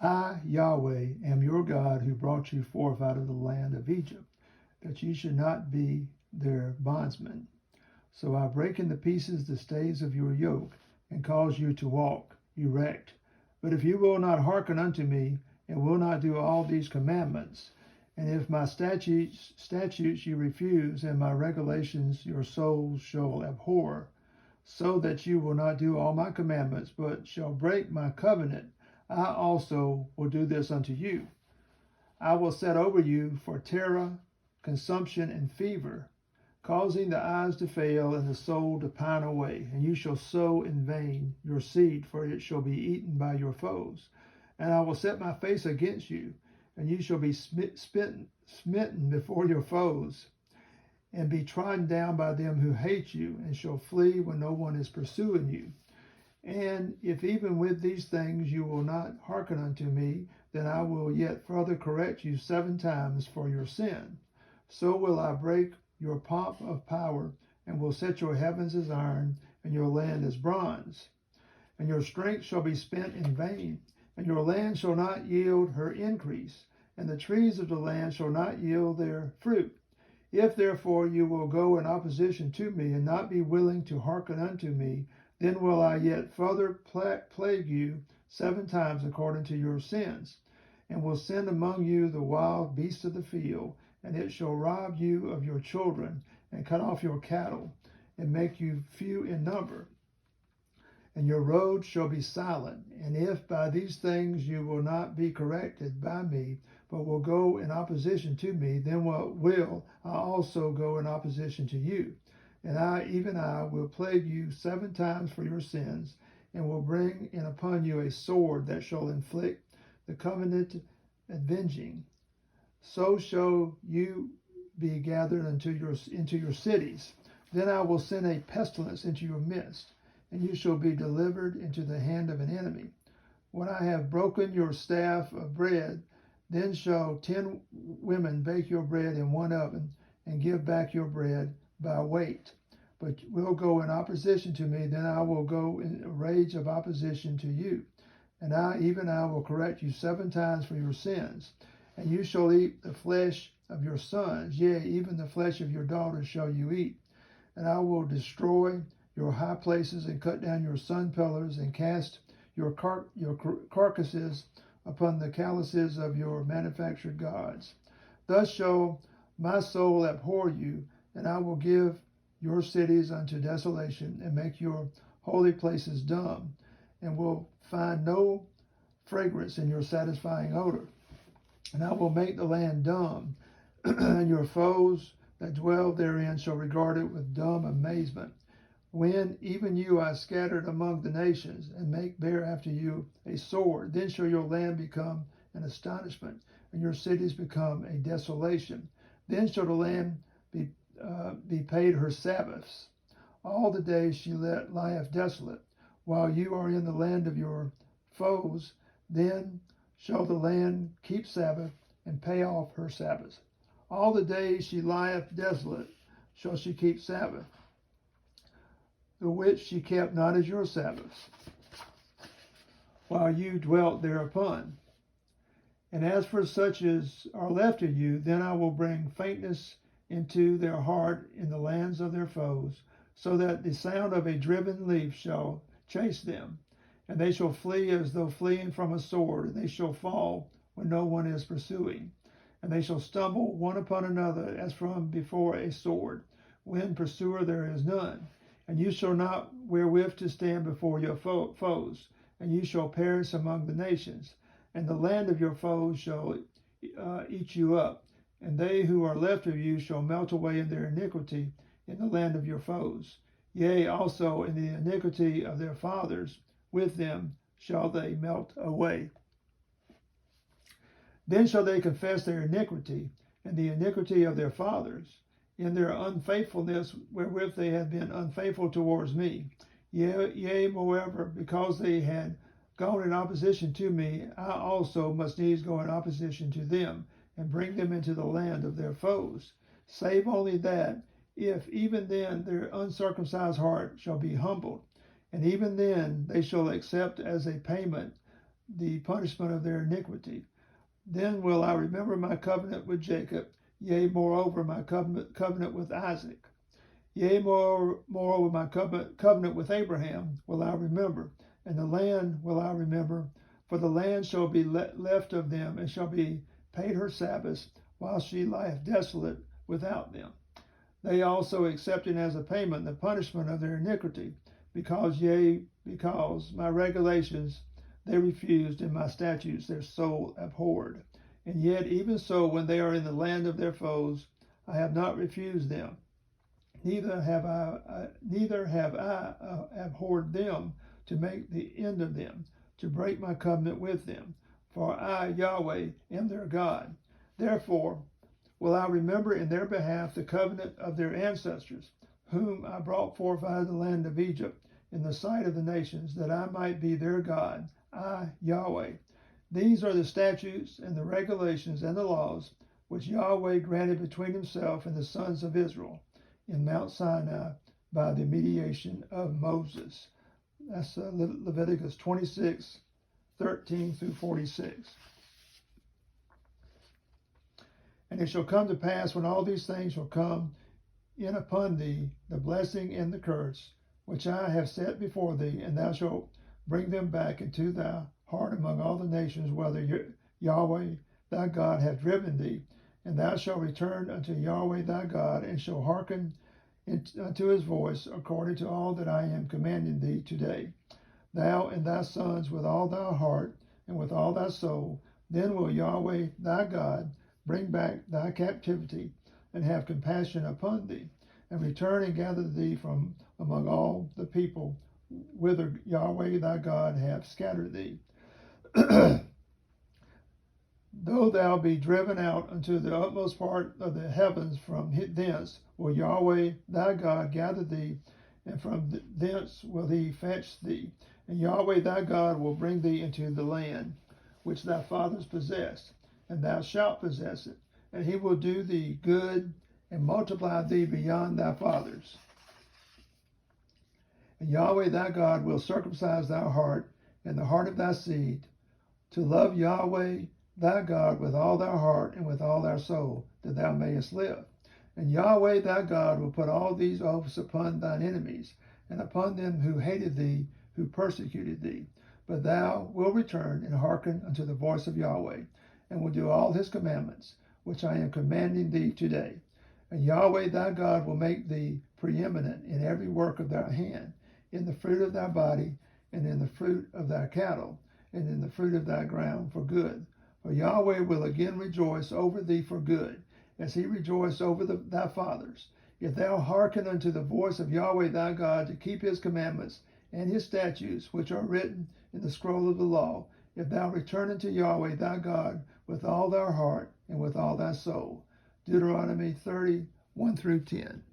I, Yahweh, am your God who brought you forth out of the land of Egypt, that ye should not be their bondsmen. So I break into pieces the staves of your yoke, and cause you to walk erect. But if you will not hearken unto me, and will not do all these commandments, and if my statutes you refuse, and my regulations your souls shall abhor, so that you will not do all my commandments, but shall break my covenant, I also will do this unto you. I will set over you for terror, consumption, and fever, causing the eyes to fail and the soul to pine away. And you shall sow in vain your seed, for it shall be eaten by your foes. And I will set my face against you, and you shall be smitten before your foes, and be trodden down by them who hate you, and shall flee when no one is pursuing you. And if even with these things you will not hearken unto me, then I will yet further correct you 7 times for your sin. So will I break your pomp of power, and will set your heavens as iron, and your land as bronze. And your strength shall be spent in vain, and your land shall not yield her increase, and the trees of the land shall not yield their fruit. If therefore you will go in opposition to me, and not be willing to hearken unto me, then will I yet further plague you 7 times according to your sins, and will send among you the wild beasts of the field, and it shall rob you of your children, and cut off your cattle, and make you few in number. And your roads shall be silent. And if by these things you will not be corrected by me, but will go in opposition to me, then will I also go in opposition to you. And I will plague you 7 times for your sins, and will bring in upon you a sword that shall inflict the covenant avenging. So shall you be gathered into your cities. Then I will send a pestilence into your midst, and you shall be delivered into the hand of an enemy. When I have broken your staff of bread, then shall 10 women bake your bread in one oven, and give back your bread by weight. But will go in opposition to me, then I will go in a rage of opposition to you. And I will correct you 7 times for your sins. And you shall eat the flesh of your sons, yea, even the flesh of your daughters shall you eat. And I will destroy your high places, and cut down your sun pillars, and cast your carcasses upon the calluses of your manufactured gods. Thus shall my soul abhor you, and I will give your cities unto desolation, and make your holy places dumb, and will find no fragrance in your satisfying odor. And I will make the land dumb, and your foes that dwell therein shall regard it with dumb amazement. When even you I scattered among the nations, and make bare after you a sword, then shall your land become an astonishment, and your cities become a desolation. Then shall the land be paid her Sabbaths. All the days she lieth desolate, while you are in the land of your foes. Then shall the land keep Sabbath, and pay off her Sabbaths. All the days she lieth desolate shall she keep Sabbath, the which she kept not as your Sabbaths, while you dwelt thereupon. And as for such as are left of you, then I will bring faintness into their heart in the lands of their foes, so that the sound of a driven leaf shall chase them. And they shall flee as though fleeing from a sword, and they shall fall when no one is pursuing. And they shall stumble one upon another as from before a sword, when pursuer there is none. And you shall not wherewith to stand before your foes, and you shall perish among the nations. And the land of your foes shall eat you up, and they who are left of you shall melt away in their iniquity in the land of your foes. Yea, also in the iniquity of their fathers, with them shall they melt away. Then shall they confess their iniquity, and the iniquity of their fathers, in their unfaithfulness wherewith they had been unfaithful towards me. Yea, moreover, because they had gone in opposition to me, I also must needs go in opposition to them, and bring them into the land of their foes, save only that, if even then their uncircumcised heart shall be humbled, and even then they shall accept as a payment the punishment of their iniquity. Then will I remember my covenant with Jacob, yea, moreover, my covenant with Isaac. Yea, moreover, my covenant with Abraham will I remember, and the land will I remember, for the land shall be left of them, and shall be paid her Sabbaths, while she lieth desolate without them. They also accepted as a payment the punishment of their iniquity, because my regulations they refused, and my statutes their soul abhorred. And yet even so, when they are in the land of their foes, I have not refused them. Neither have I abhorred them, to make the end of them, to break my covenant with them. For I, Yahweh, am their God. Therefore will I remember in their behalf the covenant of their ancestors, whom I brought forth out of the land of Egypt, in the sight of the nations, that I might be their God, I, Yahweh. These are the statutes and the regulations and the laws which Yahweh granted between himself and the sons of Israel in Mount Sinai by the mediation of Moses. That's Leviticus 26, 13 through 46. And it shall come to pass, when all these things shall come in upon thee, the blessing and the curse, which I have set before thee, and thou shalt bring them back into thy heart among all the nations, whither Yahweh thy God hath driven thee, and thou shalt return unto Yahweh thy God, and shalt hearken unto his voice, according to all that I am commanding thee today, thou and thy sons with all thy heart and with all thy soul. Then will Yahweh thy God bring back thy captivity, and have compassion upon thee, and return and gather thee from among all the people whither Yahweh thy God hath scattered thee. Though thou be driven out unto the utmost part of the heavens, from thence will Yahweh thy God gather thee, and from thence will he fetch thee. And Yahweh thy God will bring thee into the land which thy fathers possessed, and thou shalt possess it. And he will do thee good, and multiply thee beyond thy fathers. And Yahweh thy God will circumcise thy heart and the heart of thy seed, to love Yahweh thy God with all thy heart and with all thy soul, that thou mayest live. And Yahweh thy God will put all these oaths upon thine enemies, and upon them who hated thee, who persecuted thee. But thou wilt return and hearken unto the voice of Yahweh, and will do all his commandments, which I am commanding thee today. And Yahweh thy God will make thee preeminent in every work of thy hand, in the fruit of thy body, and in the fruit of thy cattle, and in the fruit of thy ground for good. For Yahweh will again rejoice over thee for good, as he rejoiced over thy fathers, if thou hearken unto the voice of Yahweh thy God, to keep his commandments and his statutes, which are written in the scroll of the law, if thou return unto Yahweh thy God with all thy heart and with all thy soul. Deuteronomy 30, 1 through 10.